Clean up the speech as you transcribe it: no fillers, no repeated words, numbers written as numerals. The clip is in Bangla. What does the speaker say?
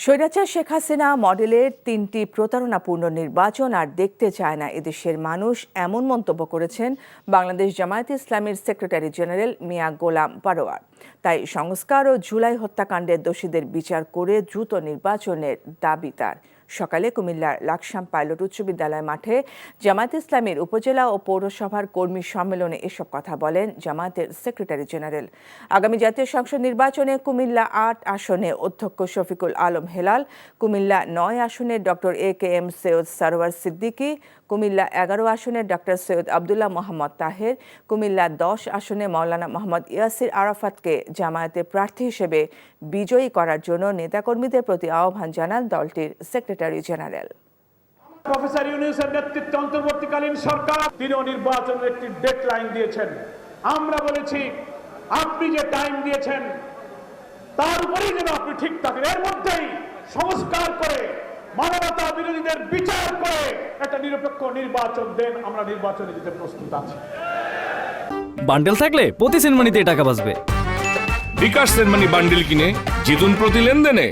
স্বৈরাচার শেখ হাসিনা মডেলের ৩টি প্রতারণাপূর্ণ নির্বাচন আর দেখতে চায় না এদেশের মানুষ, এমন মন্তব্য করেছেন বাংলাদেশ জামায়াতে ইসলামীর সেক্রেটারি জেনারেল মিয়া গোলাম পরোয়ার। তাই সংস্কার ও জুলাই হত্যাকাণ্ডের দোষীদের বিচার করে দ্রুত নির্বাচনের দাবি তার। সকালে কুমিল্লার লাকসাম পাইলট উচ্চ বিদ্যালয় মাঠে জামায়াতে ইসলামীর উপজেলা ও পৌরসভার কর্মী সম্মেলনে এসব কথা বলেন জামায়াতের সেক্রেটারি জেনারেল। আগামী জাতীয় সংসদ নির্বাচনে কুমিল্লা ৮ আসনে অধ্যক্ষ শফিকুল আলম হেলাল, কুমিল্লা ৯ আসনের ডক্টর এ.কে.এম. সৈয়দ সারোয়ার সিদ্দিকী, কুমিল্লা ১১ আসনের ডক্টর সৈয়দ আবদুল্লাহ মোহাম্মদ তাহের, কুমিল্লা ১০ আসনে মাওলানা মোহাম্মদ ইয়াসির আরাফাতকে জামায়াতের প্রার্থী হিসেবে বিজয়ী করার জন্য নেতাকর্মীদের প্রতি আহ্বান জানান দলটির সেক্রেটারি জেনারেল। প্রফেসর ইউনূসের নেতৃত্বে অন্তর্বর্তীকালীন সরকার তিনিও নির্বাচনের একটি ডেডলাইন দিয়েছেন। আমরা বলেছি আপনি যে টাইম দিয়েছেন তার উপরেই যেন আপনি ঠিক থাকেন, এর মধ্যেই সংস্কার করে মানবতা বিরোধীদের বিচার করে একটা নিরপেক্ষ নির্বাচন দেন। আমরা নির্বাচনে যেতে প্রস্তুত আছি। বান্ডেল থাকলে প্রতি সেনমানিতে টাকা বাঁচবে। বিকাশ সেনমানি বান্ডেল কিনে জিতুন প্রতি লেনদেনে।